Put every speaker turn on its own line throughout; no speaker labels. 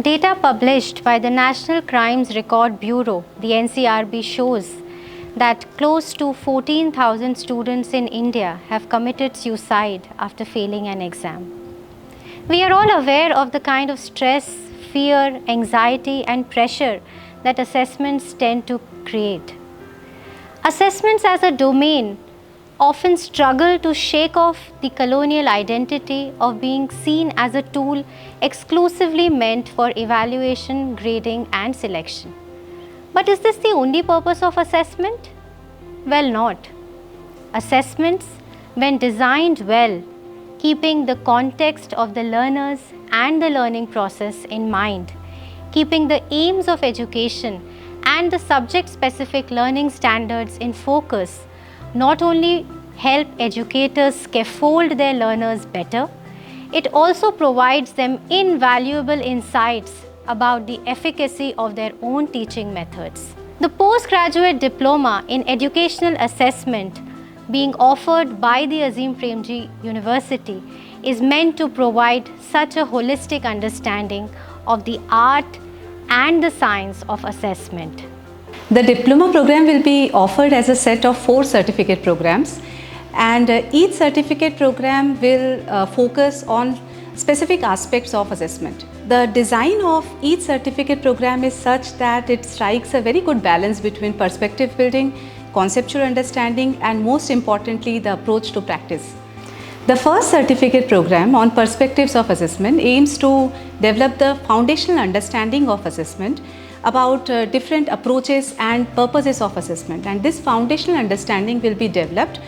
Data published by the National Crimes Record Bureau, the NCRB, shows that close to 14,000 students in India have committed suicide after failing an exam. We are all aware of the kind of stress, fear, anxiety, and pressure that assessments tend to create. Assessments as a domain often struggle to shake off the colonial identity of being seen as a tool exclusively meant for evaluation, grading, and selection. But is this the only purpose of assessment? Well, not. Assessments, when designed well, keeping the context of the learners and the learning process in mind, keeping the aims of education and the subject-specific learning standards in focus, not only help educators scaffold their learners better, it also provides them invaluable insights about the efficacy of their own teaching methods. The postgraduate diploma in educational assessment being offered by the Azim Premji University is meant to provide such a holistic understanding of the art and the science of assessment.
The diploma program will be offered as a set of 4 certificate programs, and each certificate program will focus on specific aspects of assessment. The design of each certificate program is such that it strikes a very good balance between perspective building, conceptual understanding, and most importantly, the approach to practice. The first certificate program on perspectives of assessment aims to develop the foundational understanding of assessment about different approaches and purposes of assessment, and this foundational understanding will be developed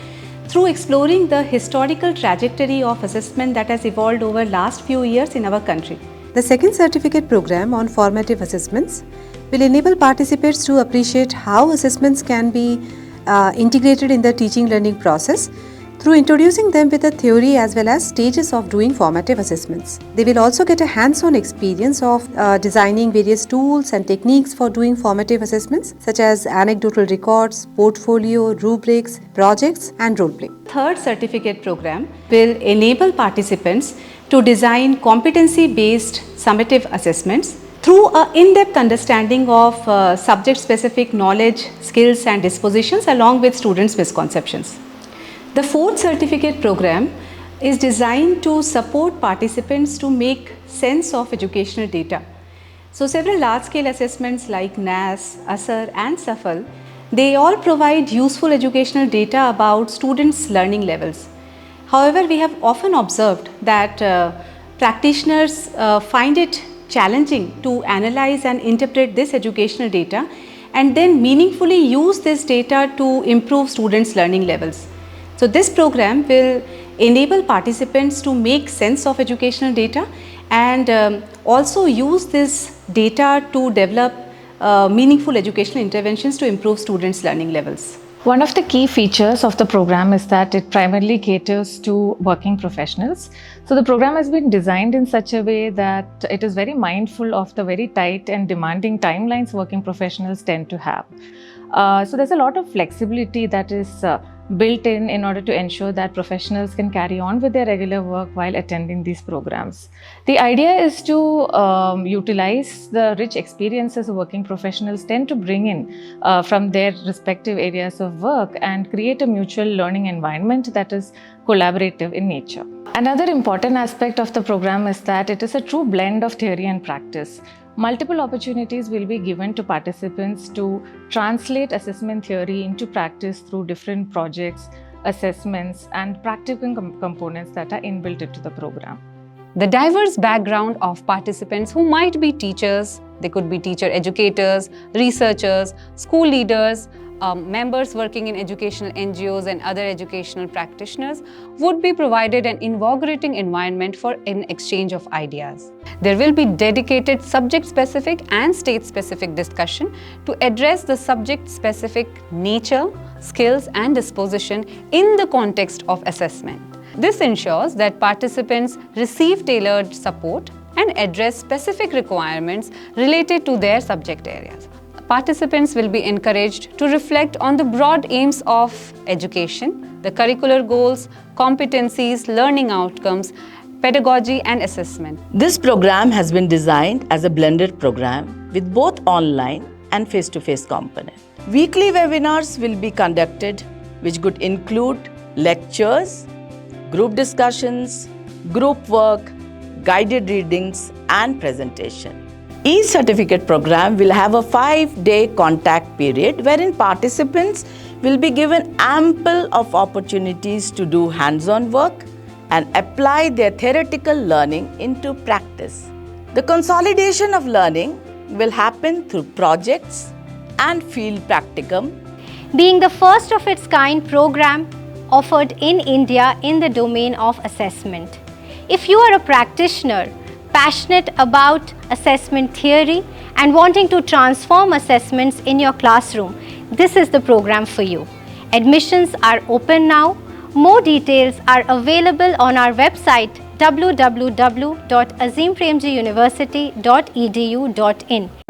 through exploring the historical trajectory of assessment that has evolved over last few years in our country.
The second certificate program on formative assessments will enable participants to appreciate how assessments can be integrated in the teaching learning process through introducing them with a theory as well as stages of doing formative assessments. They will also get a hands-on experience of designing various tools and techniques for doing formative assessments such as anecdotal records, portfolio, rubrics, projects, and role play.
Third certificate program will enable participants to design competency-based summative assessments through an in-depth understanding of subject-specific knowledge, skills, and dispositions along with students' misconceptions. The fourth certificate program is designed to support participants to make sense of educational data. So several large-scale assessments like NAS, ASER, and SAFL, they all provide useful educational data about students' learning levels. However, we have often observed that practitioners find it challenging to analyze and interpret this educational data and then meaningfully use this data to improve students' learning levels. So this program will enable participants to make sense of educational data and also use this data to develop meaningful educational interventions to improve students' learning levels.
One of the key features of the program is that it primarily caters to working professionals. So the program has been designed in such a way that it is very mindful of the very tight and demanding timelines working professionals tend to have. So there's a lot of flexibility that is built in order to ensure that professionals can carry on with their regular work while attending these programs. The idea is to utilize the rich experiences working professionals tend to bring in from their respective areas of work and create a mutual learning environment that is collaborative in nature. Another important aspect of the program is that it is a true blend of theory and practice. Multiple opportunities will be given to participants to translate assessment theory into practice through different projects, assessments, and practical components that are inbuilt into the program.
The diverse background of participants who might be teachers, they could be teacher educators, researchers, school leaders, members working in educational NGOs and other educational practitioners would be provided an invigorating environment for an exchange of ideas. There will be dedicated subject-specific and state-specific discussion to address the subject-specific nature, skills, and disposition in the context of assessment. This ensures that participants receive tailored support and address specific requirements related to their subject areas. Participants will be encouraged to reflect on the broad aims of education, the curricular goals, competencies, learning outcomes, pedagogy and assessment.
This program has been designed as a blended program with both online and face-to-face component. Weekly webinars will be conducted, which could include lectures, group discussions, group work, guided readings and presentation. Each certificate program will have a 5-day contact period wherein participants will be given ample of opportunities to do hands-on work and apply their theoretical learning into practice. The consolidation of learning will happen through projects and field practicum.
Being the first of its kind program offered in India in the domain of assessment. If you are a practitioner passionate about assessment theory and wanting to transform assessments in your classroom, this is the program for you. Admissions are open now. More details are available on our website www.azimpremjiuniversity.edu.in.